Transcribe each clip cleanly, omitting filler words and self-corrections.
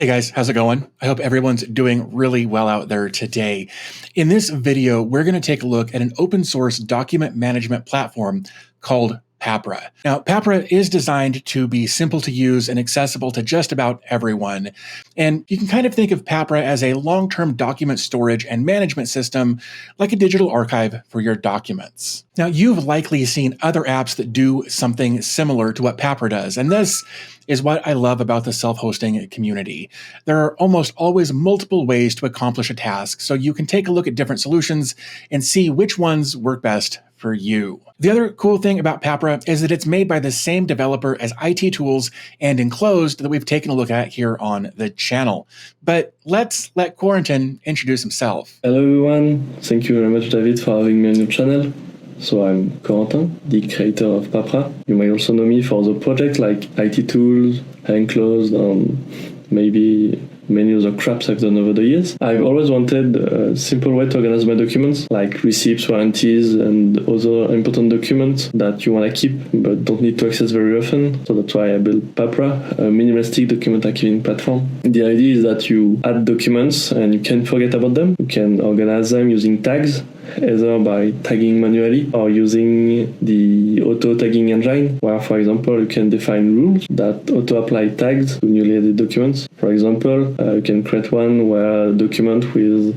Hey guys, how's it going? I hope everyone's doing really well out there today. In this video, we're going to take a look at an open source document management platform called Papra. Now, Papra is designed to be simple to use and accessible to just about everyone. And you can kind of think of Papra as a long-term document storage and management system, like a digital archive for your documents. Now, you've likely seen other apps that do something similar to what Papra does, and this is what I love about the self-hosting community. There are almost always multiple ways to accomplish a task, so you can take a look at different solutions and see which ones work best for you. The other cool thing about Papra is that it's made by the same developer as IT tools and Enclosed that we've taken a look at here on the channel. But let's let Corentin introduce himself. Hello everyone, thank you very much David for having me on your channel. So I'm Corentin, the creator of Papra. You may also know me for the projects like IT tools, Enclosed, and maybe many other craps I've done over the years. I've always wanted a simple way to organize my documents, like receipts, warranties, and other important documents that you want to keep but don't need to access very often. So that's why I built Papra, a minimalistic document archiving platform. The idea is that you add documents and you can't forget about them. You can organize them using tags, either by tagging manually or using the auto-tagging engine, where, for example, you can define rules that auto-apply tags to newly added documents. For example, you can create one where a document with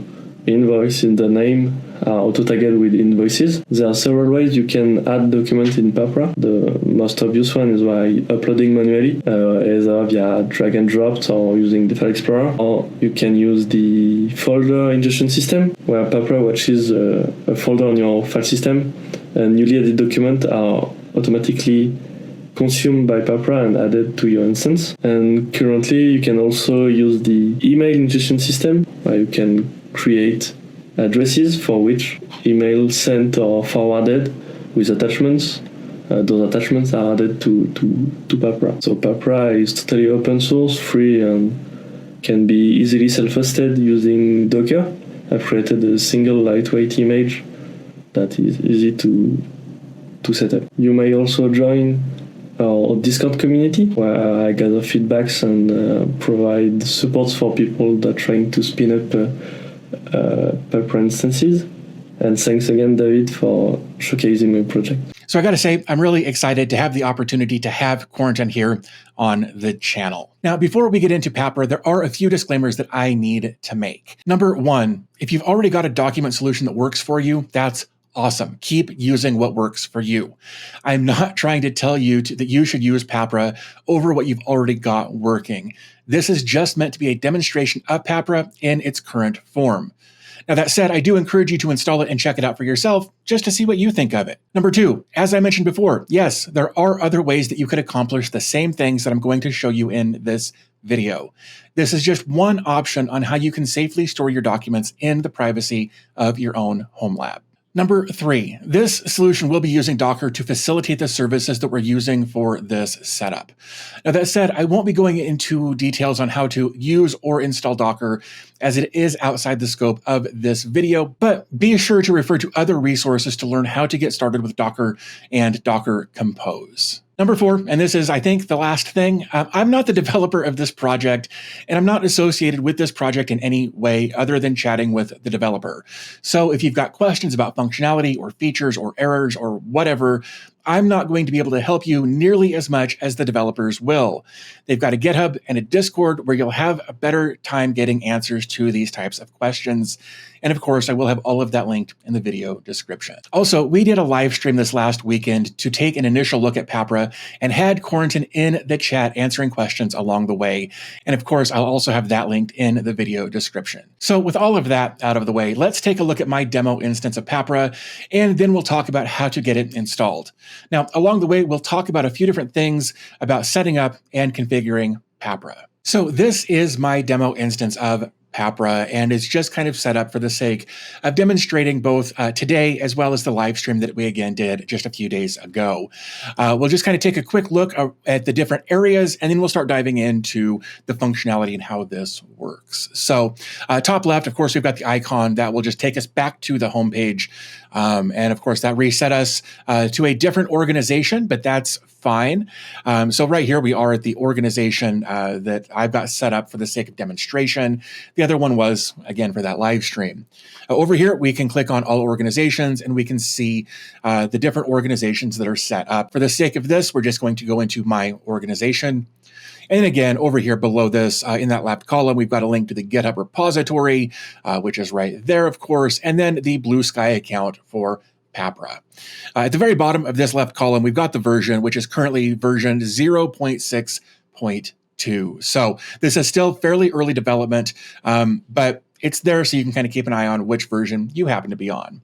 invoice in the name are auto-tagged with invoices. There are several ways you can add documents in Papra. The most obvious one is by uploading manually, either via drag and drops or using the File Explorer, or you can use the folder ingestion system, where Papra watches a folder on your file system, and newly added documents are automatically consumed by Papra and added to your instance. And currently you can also use the email ingestion system, where you can create addresses for which email sent or forwarded with attachments. Those attachments are added to Papra. So Papra is totally open source, free, and can be easily self-hosted using Docker. I've created a single lightweight image that is easy to set up. You may also join our Discord community, where I gather feedbacks and provide supports for people that are trying to spin up Papra instances. And thanks again, David, for showcasing my project. So I got to say, I'm really excited to have the opportunity to have Corentin here on the channel. Now, before we get into Papra, there are a few disclaimers that I need to make. Number one, if you've already got a document solution that works for you, that's awesome. Keep using what works for you. I'm not trying to tell you that you should use Papra over what you've already got working. This is just meant to be a demonstration of Papra in its current form. Now, that said, I do encourage you to install it and check it out for yourself just to see what you think of it. Number two, as I mentioned before, yes, there are other ways that you could accomplish the same things that I'm going to show you in this video. This is just one option on how you can safely store your documents in the privacy of your own home lab. Number three, this solution will be using Docker to facilitate the services that we're using for this setup. Now, that said, I won't be going into details on how to use or install Docker, as it is outside the scope of this video, but be sure to refer to other resources to learn how to get started with Docker and Docker Compose. Number four, and this is, I think, the last thing, I'm not the developer of this project, and I'm not associated with this project in any way other than chatting with the developer. So if you've got questions about functionality or features or errors or whatever, I'm not going to be able to help you nearly as much as the developers will. They've got a GitHub and a Discord where you'll have a better time getting answers to these types of questions. And of course, I will have all of that linked in the video description. Also, we did a live stream this last weekend to take an initial look at Papra and had Corentin in the chat answering questions along the way. And of course, I'll also have that linked in the video description. So with all of that out of the way, let's take a look at my demo instance of Papra, and then we'll talk about how to get it installed. Now, along the way, we'll talk about a few different things about setting up and configuring Papra. So this is my demo instance of Papra, and it's just kind of set up for the sake of demonstrating both today as well as the live stream that we again did just a few days ago. We'll just kind of take a quick look at the different areas, and then we'll start diving into the functionality and how this works. So top left, of course, we've got the icon that will just take us back to the homepage. And of course, that reset us to a different organization, but that's fine. So right here, we are at the organization that I've got set up for the sake of demonstration. The other one was, again, for that live stream. Over here, we can click on all organizations and we can see the different organizations that are set up. For the sake of this, we're just going to go into my organization. And again, over here below this, in that left column, we've got a link to the GitHub repository, which is right there, of course, and then the Blue Sky account for Papra. At the very bottom of this left column, we've got the version, which is currently version 0.6.2. So this is still fairly early development, but it's there so you can kind of keep an eye on which version you happen to be on.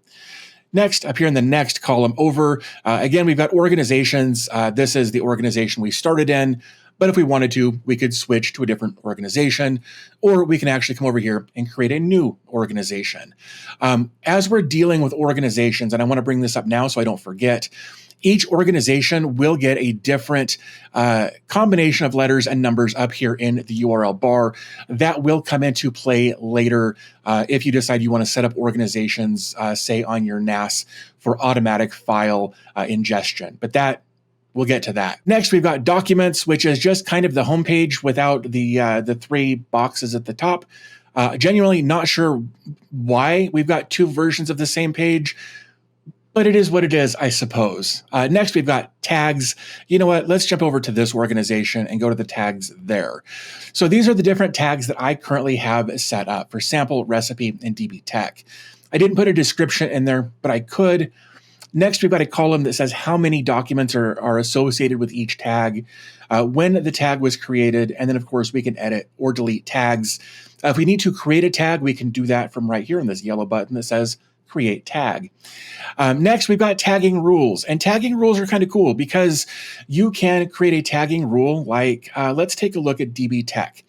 Next, up here in the next column over, again, we've got organizations. This is the organization we started in. But if we wanted to, we could switch to a different organization, or we can actually come over here and create a new organization. As we're dealing with organizations, and I want to bring this up now so I don't forget, each organization will get a different combination of letters and numbers up here in the URL bar that will come into play later if you decide you want to set up organizations, say on your NAS for automatic file ingestion. But we'll get to that. Next, we've got documents, which is just kind of the homepage without the three boxes at the top. Genuinely not sure why we've got two versions of the same page, but it is what it is, I suppose. Next, we've got tags. You know what? Let's jump over to this organization and go to the tags there. So these are the different tags that I currently have set up for sample, recipe, and DB Tech. I didn't put a description in there, but I could. Next, we've got a column that says how many documents are associated with each tag, when the tag was created, and then, of course, we can edit or delete tags. If we need to create a tag, we can do that from right here in this yellow button that says Create Tag. Next, we've got tagging rules, and tagging rules are kind of cool because you can create a tagging rule like, let's take a look at DB Tech.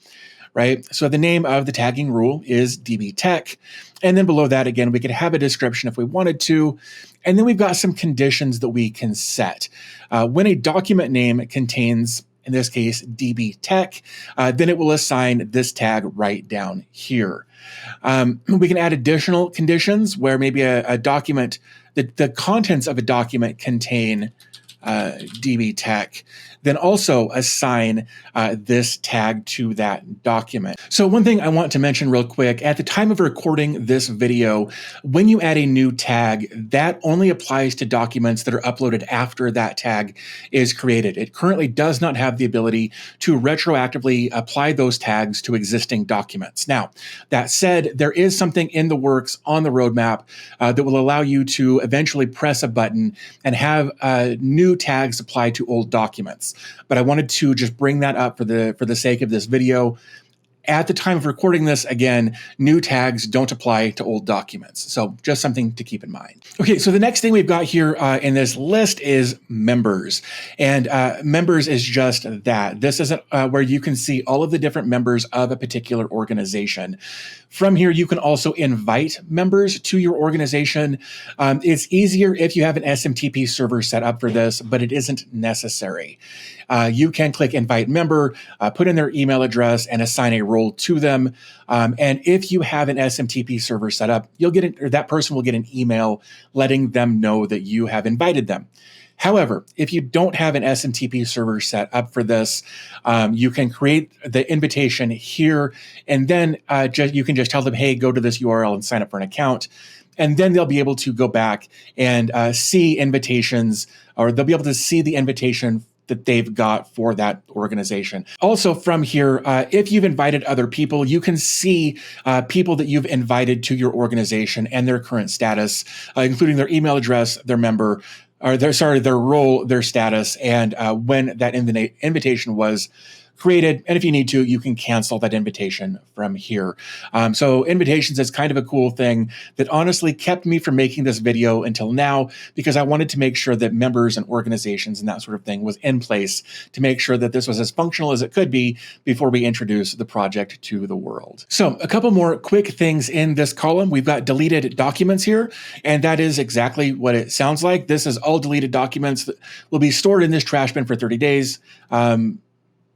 Right? So the name of the tagging rule is DB Tech. And then below that, again, we could have a description if we wanted to. And then we've got some conditions that we can set. When a document name contains, in this case, DB Tech, then it will assign this tag right down here. We can add additional conditions where maybe a document, the contents of a document contain DB Tech, then also assign this tag to that document. So one thing I want to mention real quick, at the time of recording this video, when you add a new tag, that only applies to documents that are uploaded after that tag is created. It currently does not have the ability to retroactively apply those tags to existing documents. Now, that said, there is something in the works on the roadmap that will allow you to eventually press a button and have new tags applied to old documents. But I wanted to just bring that up for the sake of this video. At the time of recording this, again, new tags don't apply to old documents. So just something to keep in mind. Okay, so the next thing we've got here in this list is members. And members is just that. This is where you can see all of the different members of a particular organization. From here, you can also invite members to your organization. It's easier if you have an SMTP server set up for this, but it isn't necessary. You can click invite member, put in their email address, and assign a role to them. And if you have an SMTP server set up, that person will get an email letting them know that you have invited them. However, if you don't have an SMTP server set up for this, you can create the invitation here, and then you can just tell them, hey, go to this URL and sign up for an account. And then they'll be able to go back and see invitations, or they'll be able to see the invitation that they've got for that organization. Also from here, if you've invited other people, you can see people that you've invited to your organization and their current status, including their email address, their member, or their role, their status, and when that invitation was created. And if you need to, you can cancel that invitation from here. So invitations is kind of a cool thing that honestly kept me from making this video until now, because I wanted to make sure that members and organizations and that sort of thing was in place to make sure that this was as functional as it could be before we introduce the project to the world. So a couple more quick things in this column. We've got deleted documents here, and that is exactly what it sounds like. This is all deleted documents that will be stored in this trash bin for 30 days.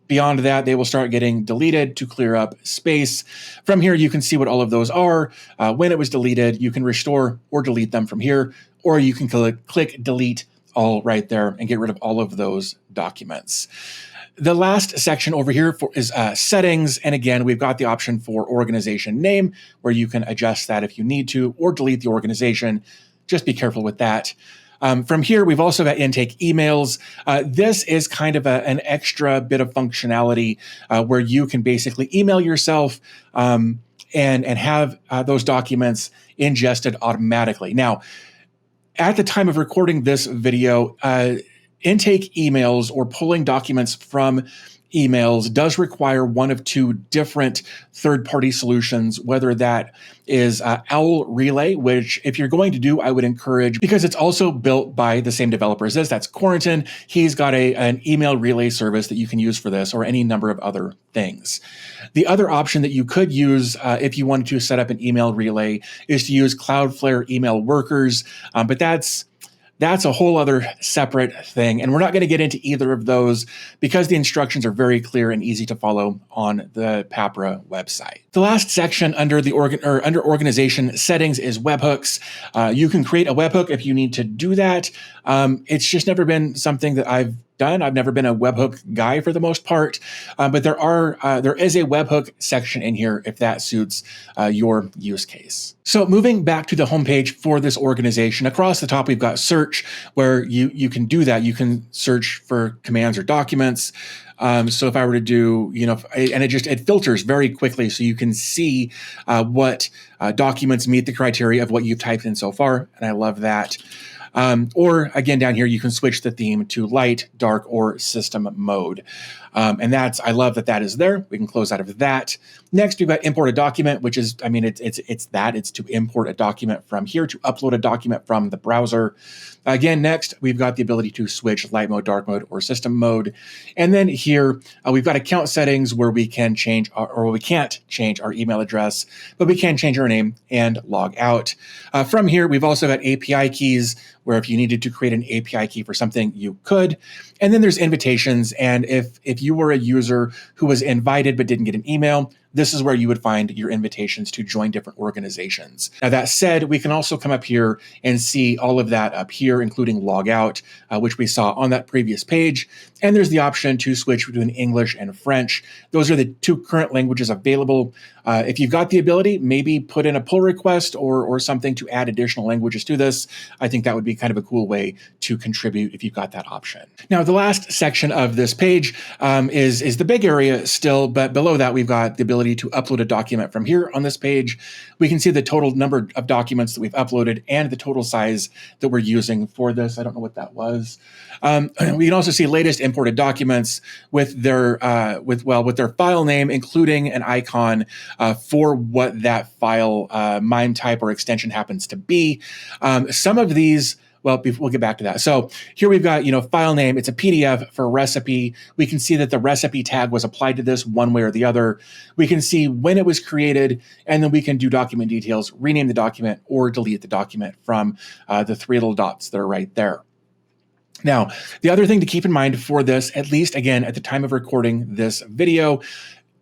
Beyond that, they will start getting deleted to clear up space. From here, you can see what all of those are. When it was deleted, you can restore or delete them from here, or you can click delete all right there and get rid of all of those documents. The last section over here is settings. And again, we've got the option for organization name, where you can adjust that if you need to, or delete the organization. Just be careful with that. From here, we've also got intake emails. This is kind of an extra bit of functionality where you can basically email yourself and have those documents ingested automatically. Now, at the time of recording this video, intake emails or pulling documents from emails does require one of two different third-party solutions, whether that is Owl Relay, which if you're going to do, I would encourage, because it's also built by the same developer as this. That's Corentin. He's got an email relay service that you can use for this, or any number of other things. The other option that you could use if you wanted to set up an email relay is to use Cloudflare email workers, but that's a whole other separate thing. And we're not going to get into either of those because the instructions are very clear and easy to follow on the Papra website. The last section under under organization settings is webhooks. You can create a webhook if you need to do that. It's just never been something that I've done. I've never been a webhook guy for the most part, but there is a webhook section in here if that suits your use case. So moving back to the homepage for this organization, across the top we've got search, where you can do that. You can search for commands or documents. So if I were to do, and it filters very quickly, so you can see what documents meet the criteria of what you've typed in so far, and I love that. Or again, down here, you can switch the theme to light, dark, or system mode. And I love that is there. We can close out of that. Next, we've got import a document, which is, it's to import a document from here, to upload a document from the browser. Again, next, we've got the ability to switch light mode, dark mode, or system mode. And then here, we've got account settings where we can change, we can't change our email address, but we can change our name and log out. From here, we've also got API keys, where if you needed to create an API key for something, you could. And then there's invitations. And if you were a user who was invited but didn't get an email, this is where you would find your invitations to join different organizations. Now, that said, we can also come up here and see all of that up here, including log out, which we saw on that previous page. And there's the option to switch between English and French. Those are the two current languages available. If you've got the ability, maybe put in a pull request or something to add additional languages to this. I think that would be kind of a cool way to contribute if you've got that option. Now, the last section of this page is the big area still, but below that, we've got the ability to upload a document from here on this page. We can see the total number of documents that we've uploaded and the total size that we're using for this. I don't know what that was. We can also see latest imported documents with their file name, including an icon for what that file MIME type or extension happens to be. Some of these, well, we'll get back to that. So here we've got, file name. It's a PDF for a recipe. We can see that the recipe tag was applied to this one way or the other. We can see when it was created, and then we can do document details, rename the document, or delete the document from the three little dots that are right there. Now, the other thing to keep in mind for this, at least again, at the time of recording this video,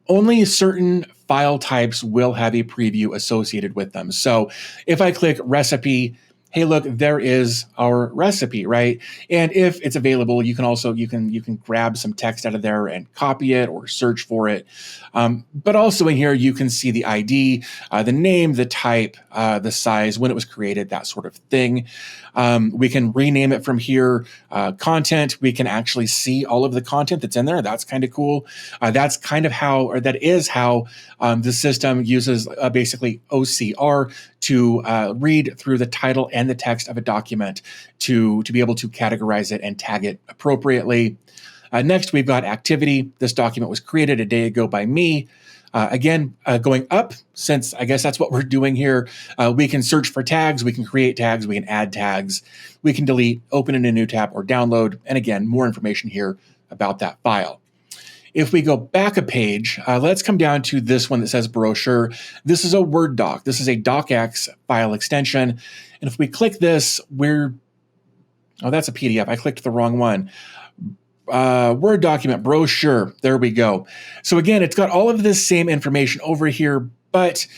only certain file types will have a preview associated with them. So if I click recipe, hey, look, there is our recipe, right? And if it's available, you can also, you can grab some text out of there and copy it or search for it. But also in here, you can see the ID, the name, the type, the size, when it was created, that sort of thing. We can rename it from here. Content, we can actually see all of the content that's in there. That's kind of cool. That's kind of how, or that is how the system uses basically OCR to read through the title and the text of a document to be able to categorize it and tag it appropriately. Next, we've got activity. This document was created a day ago by me. Again, going up, since I guess that's what we're doing here, we can search for tags, we can create tags, we can add tags, we can delete, open in a new tab, or download. And again, more information here about that file. If we go back a page, let's come down to this one that says brochure. This is a Word doc. This is a docx file extension. And if we click this, oh, that's a PDF. I clicked the wrong one. Word document, brochure. There we go. So again, it's got all of this same information over here, but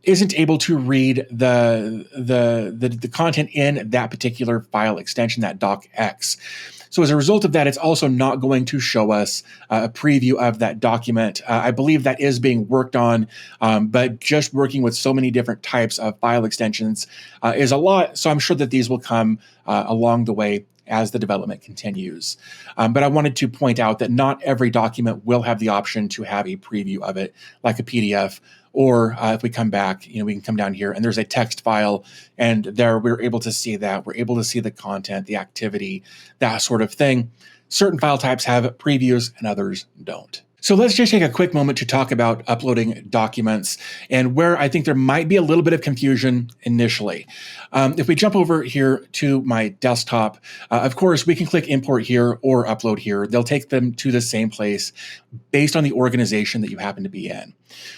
isn't able to read the content in that particular file extension, that docx. So as a result of that, it's also not going to show us a preview of that document. I believe that is being worked on, but just working with so many different types of file extensions is a lot. So I'm sure that these will come along the way as the development continues. But I wanted to point out that not every document will have the option to have a preview of it, like a PDF, or if we come back, we can come down here and there's a text file, and there we're able to see that. We're able to see the content, the activity, that sort of thing. Certain file types have previews and others don't. So let's just take a quick moment to talk about uploading documents and where I think there might be a little bit of confusion initially. If we jump over here to my desktop, of course, we can click import here or upload here. They'll take them to the same place based on the organization that you happen to be in.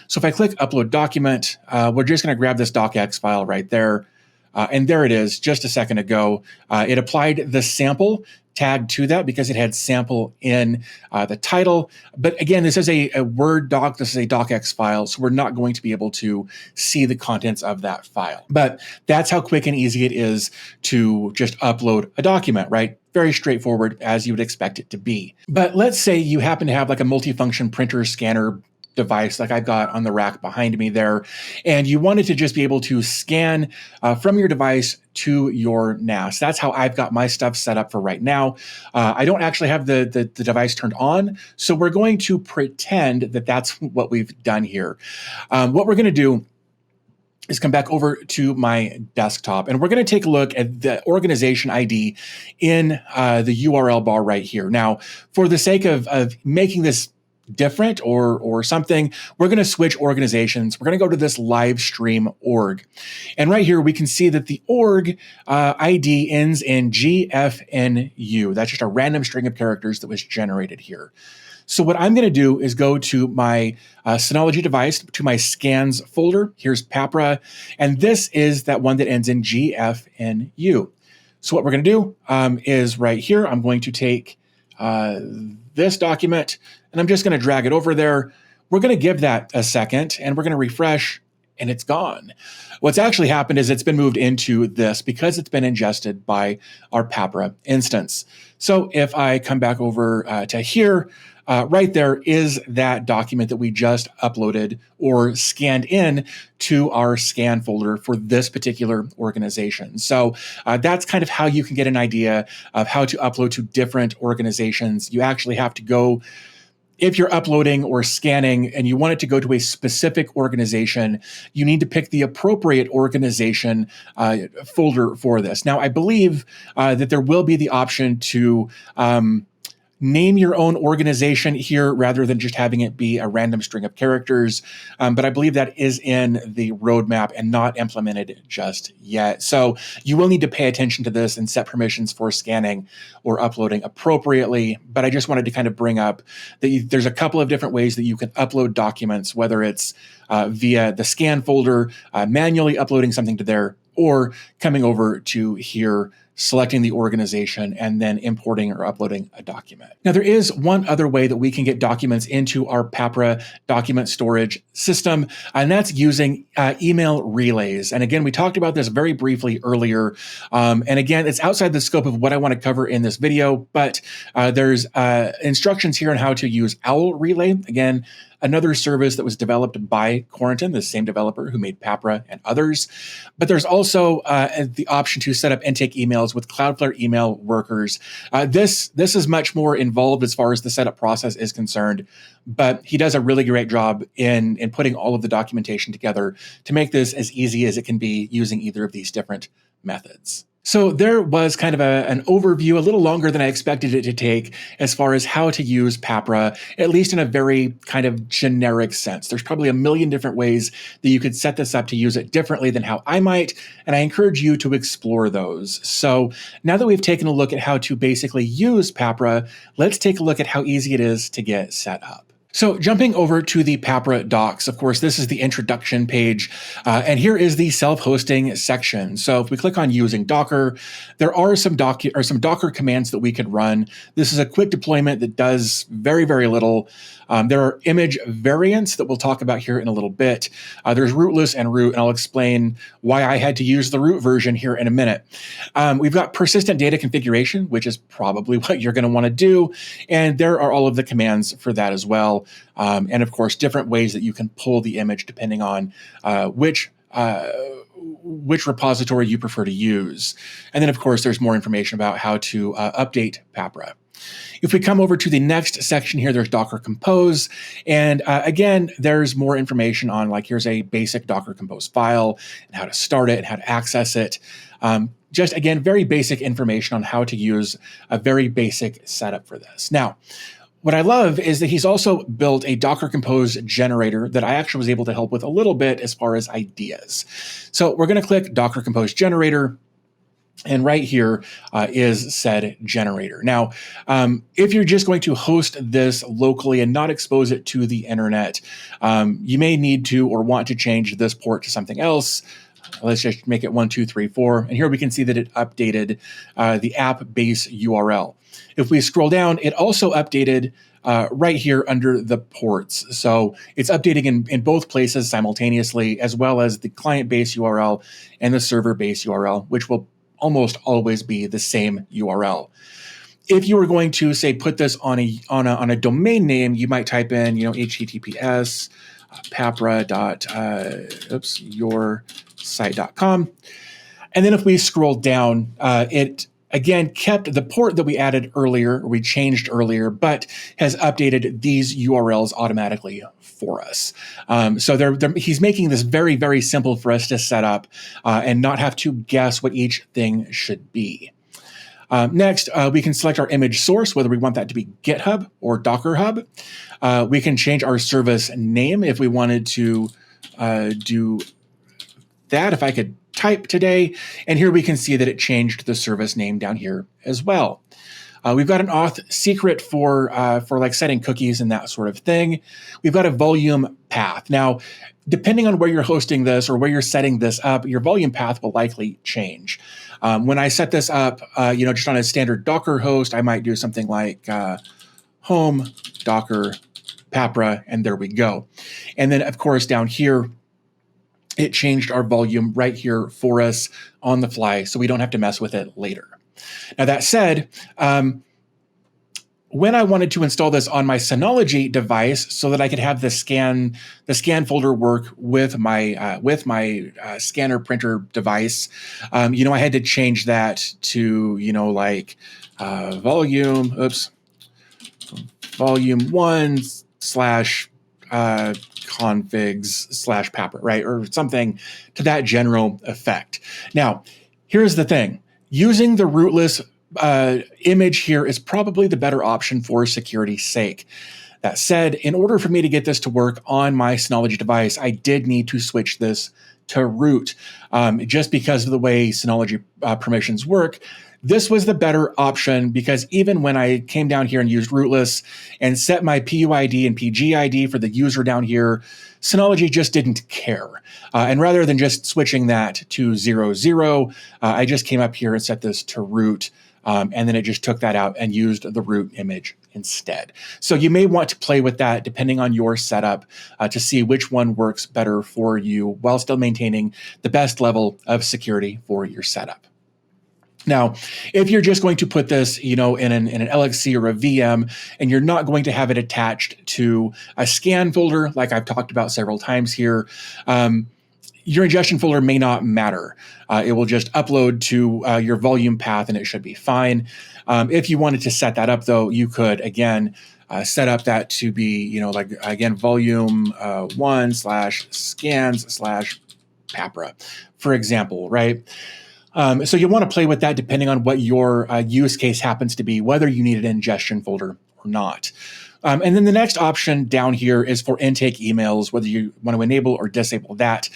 So if I click upload document, we're just going to grab this docx file right there. And there it is just a second ago. It applied the sample tag to that because it had sample in the title. But again, this is a Word doc. This is a docx file, so we're not going to be able to see the contents of that file. But that's how quick and easy it is to just upload a document, right? Very straightforward, as you would expect it to be. But let's say you happen to have like a multifunction printer scanner device like I've got on the rack behind me there, and you wanted to just be able to scan from your device to your NAS. That's how I've got my stuff set up for right now. I don't actually have the device turned on, so we're going to pretend that that's what we've done here. What we're going to do is come back over to my desktop, and we're going to take a look at the organization ID in the URL bar right here. Now, for the sake of making this different or something, we're going to switch organizations. We're going to go to this Livestream org. And right here, we can see that the org ID ends in GFNU. That's just a random string of characters that was generated here. So what I'm going to do is go to my Synology device, to my scans folder. Here's Papra, and this is that one that ends in GFNU. So what we're going to do is right here, I'm going to take this document, and I'm just going to drag it over there. We're going to give that a second, and we're going to refresh, and it's gone. What's actually happened is it's been moved into this because it's been ingested by our Papra instance. So if I come back over to here, right there is that document that we just uploaded or scanned in to our scan folder for this particular organization. So that's kind of how you can get an idea of how to upload to different organizations. You actually have to go, if you're uploading or scanning and you want it to go to a specific organization, you need to pick the appropriate organization folder for this. Now, I believe that there will be the option to name your own organization here rather than just having it be a random string of characters. But I believe that is in the roadmap and not implemented just yet. So you will need to pay attention to this and set permissions for scanning or uploading appropriately. But I just wanted to kind of bring up that there's a couple of different ways that you can upload documents, whether it's via the scan folder, manually uploading something to there, or coming over to here, selecting the organization, and then importing or uploading a document. Now, there is one other way that we can get documents into our Papra document storage system, and that's using email relays. And again, we talked about this very briefly earlier. And again, it's outside the scope of what I want to cover in this video, but there's instructions here on how to use Owl Relay. Again, another service that was developed by Corentin, the same developer who made Papra and others. But there's also the option to set up intake emails with Cloudflare email workers. This is much more involved as far as the setup process is concerned, but he does a really great job in putting all of the documentation together to make this as easy as it can be using either of these different methods. So there was kind of an overview, a little longer than I expected it to take, as far as how to use Papra, at least in a very kind of generic sense. There's probably a million different ways that you could set this up to use it differently than how I might, and I encourage you to explore those. So now that we've taken a look at how to basically use Papra, let's take a look at how easy it is to get set up. So jumping over to the Papra docs, of course, this is the introduction page, and here is the self-hosting section. So if we click on using Docker, there are some Docker commands that we could run. This is a quick deployment that does very, very little. There are image variants that we'll talk about here in a little bit. There's rootless and root, and I'll explain why I had to use the root version here in a minute. We've got persistent data configuration, which is probably what you're going to want to do, and there are all of the commands for that as well. And of course, different ways that you can pull the image depending on which repository you prefer to use. And then, of course, there's more information about how to update Papra. If we come over to the next section here, there's Docker Compose. And again, there's more information on, like, here's a basic Docker Compose file and how to start it and how to access it. Just, again, very basic information on how to use a very basic setup for this. Now, what I love is that he's also built a Docker Compose generator that I actually was able to help with a little bit as far as ideas. So we're going to click Docker Compose generator. And right here is said generator. Now, if you're just going to host this locally and not expose it to the internet, you may need to or want to change this port to something else. Let's just make it 1, 2, 3, 4. And here we can see that it updated the app base URL. If we scroll down, it also updated right here under the ports. So it's updating in both places simultaneously, as well as the client base URL and the server base URL, which will almost always be the same URL. If you were going to, say, put this on a domain name, you might type in, HTTPS papra.yoursite.com. And then if we scroll down, it again kept the port that we added earlier, or we changed earlier, but has updated these URLs automatically for us. So he's making this very, very simple for us to set up and not have to guess what each thing should be. Next, we can select our image source, whether we want that to be GitHub or Docker Hub. We can change our service name if we wanted to do that, if I could type today. And here we can see that it changed the service name down here as well. We've got an auth secret for like setting cookies and that sort of thing. We've got a volume path. Now, depending on where you're hosting this or where you're setting this up, your volume path will likely change. When I set this up, just on a standard Docker host, I might do something like home Docker Papra, and there we go. And then, of course, down here, it changed our volume right here for us on the fly, so we don't have to mess with it later. Now, that said, when I wanted to install this on my Synology device so that I could have the scan folder work with my scanner printer device, I had to change that to volume 1 / configs / Papra, right? Or something to that general effect. Now, here's the thing. Using the rootless image here is probably the better option for security's sake. That said, in order for me to get this to work on my Synology device, I did need to switch this to root. Just because of the way Synology permissions work, this was the better option, because even when I came down here and used rootless and set my PUID and PGID for the user down here, Synology just didn't care. And rather than just switching that to 00, I just came up here and set this to root. And then it just took that out and used the root image instead. So you may want to play with that depending on your setup to see which one works better for you while still maintaining the best level of security for your setup. Now, if you're just going to put this, in an LXC or a VM, and you're not going to have it attached to a scan folder, like I've talked about several times here, your ingestion folder may not matter. It will just upload to your volume path, and it should be fine. If you wanted to set that up, though, you could, again, set up that to be, volume 1 / scans / Papra, for example, right? So you want to play with that depending on what your use case happens to be, whether you need an ingestion folder or not. And then the next option down here is for intake emails, whether you want to enable or disable that.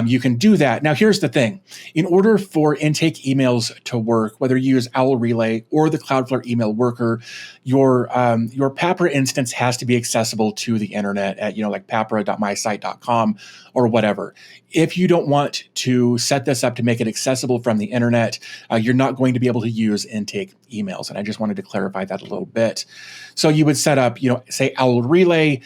you can do that. Now, here's the thing. In order for intake emails to work, whether you use Owl Relay or the Cloudflare email worker, your Papra instance has to be accessible to the internet at, like papra.mysite.com or whatever. If you don't want to set this up to make it accessible from the internet, you're not going to be able to use intake emails. And I just wanted to clarify that a little bit. So you would set up, say Owl Relay.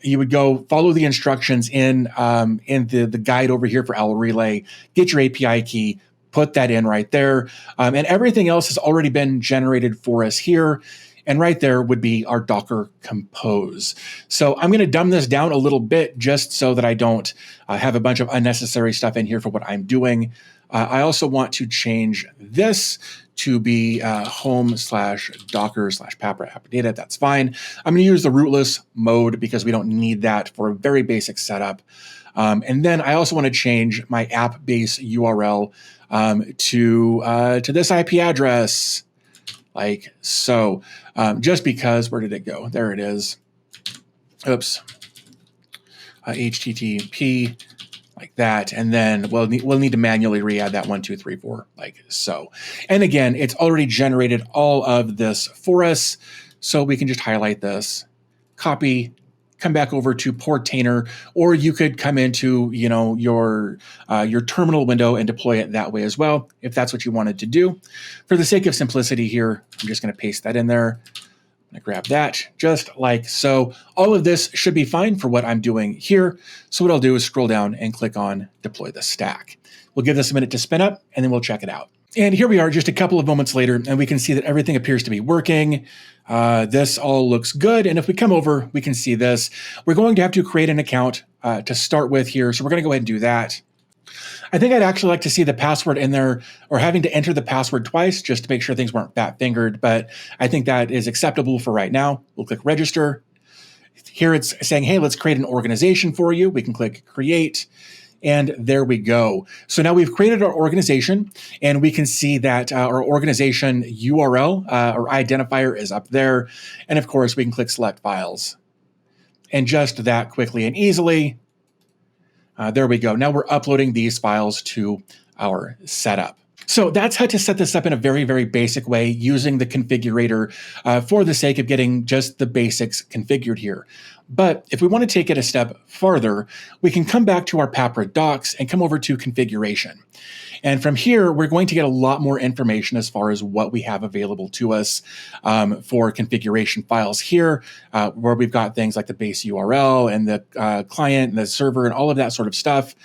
You would go follow the instructions in the guide over here for Owl Relay, get your API key, put that in right there. And everything else has already been generated for us here. And right there would be our Docker Compose. So I'm going to dumb this down a little bit just so that I don't have a bunch of unnecessary stuff in here for what I'm doing. I also want to change this to be home/docker/papra app data. That's fine. I'm going to use the rootless mode because we don't need that for a very basic setup. And then I also want to change my app base URL to this IP address. Like so, just because, where did it go? There it is. Oops. HTTP, like that. And then we'll need to manually re-add that 1, 2, 3, 4, like so. And again, it's already generated all of this for us. So we can just highlight this, copy, come back over to Portainer, or you could come into your terminal window and deploy it that way as well, if that's what you wanted to do. For the sake of simplicity here, I'm just going to paste that in there. I'm going to grab that just like so. All of this should be fine for what I'm doing here. So what I'll do is scroll down and click on Deploy the Stack. We'll give this a minute to spin up, and then we'll check it out. And here we are just a couple of moments later, and we can see that everything appears to be working. This all looks good. And if we come over, we can see this. We're going to have to create an account to start with here. So we're going to go ahead and do that. I think I'd actually like to see the password in there, or having to enter the password twice just to make sure things weren't fat-fingered. But I think that is acceptable for right now. We'll click register. Here it's saying, hey, let's create an organization for you. We can click create. And there we go. So now we've created our organization, and we can see that our organization URL or identifier is up there. And of course, we can click select files. And just that quickly and easily, there we go. Now we're uploading these files to our setup. So that's how to set this up in a very, very basic way using the configurator for the sake of getting just the basics configured here. But if we want to take it a step farther, we can come back to our Papra docs and come over to configuration. And from here, we're going to get a lot more information as far as what we have available to us for configuration files here, where we've got things like the base URL and the client and the server and all of that sort of stuff,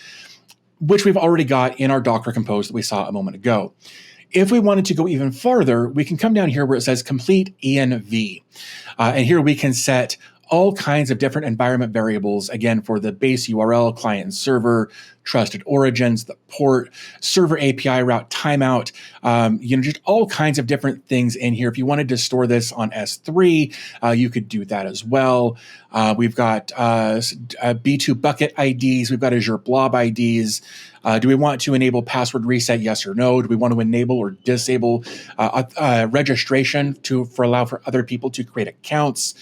which we've already got in our Docker Compose that we saw a moment ago. If we wanted to go even farther, we can come down here where it says complete env. And here we can set all kinds of different environment variables, again, for the base URL, client and server, trusted origins, the port, server API route, timeout, just all kinds of different things in here. If you wanted to store this on S3, you could do that as well. We've got B2 bucket IDs. We've got Azure Blob IDs. Do we want to enable password reset? Yes or no? Do we want to enable or disable registration to allow for other people to create accounts?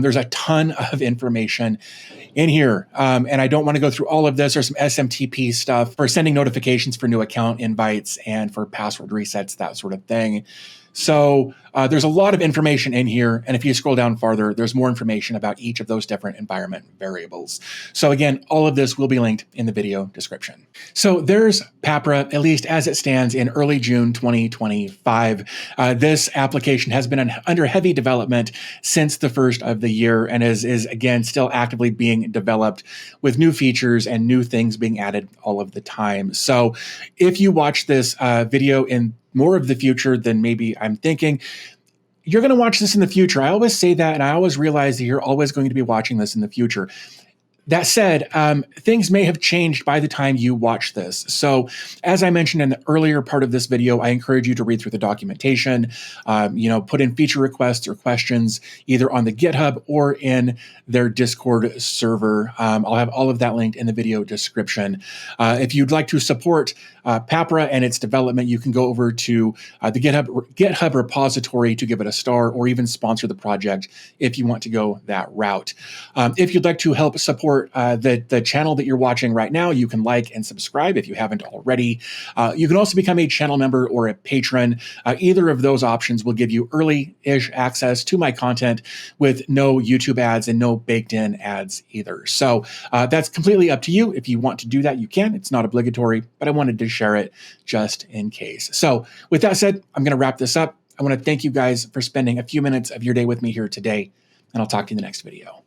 There's a ton of information in here, and I don't want to go through all of this. There's some SMTP stuff for sending notifications for new account invites and for password resets, that sort of thing. So there's a lot of information in here. And if you scroll down farther, there's more information about each of those different environment variables. So again, all of this will be linked in the video description. So there's Papra, at least as it stands in early June 2025. This application has been under heavy development since the first of the year and is again still actively being developed with new features and new things being added all of the time. So if you watch this video in more of the future than maybe I'm thinking, you're going to watch this in the future. I always say that, and I always realize that you're always going to be watching this in the future. That said, things may have changed by the time you watch this. So as I mentioned in the earlier part of this video, I encourage you to read through the documentation, put in feature requests or questions either on the GitHub or in their Discord server. I'll have all of that linked in the video description. If you'd like to support Papra and its development, you can go over to the GitHub repository to give it a star or even sponsor the project if you want to go that route. If you'd like to help support support the channel that you're watching right now, you can like and subscribe if you haven't already. You can also become a channel member or a patron. Either of those options will give you early-ish access to my content with no YouTube ads and no baked-in ads either. So that's completely up to you. If you want to do that, you can. It's not obligatory, but I wanted to share it just in case. So with that said, I'm going to wrap this up. I want to thank you guys for spending a few minutes of your day with me here today, and I'll talk to you in the next video.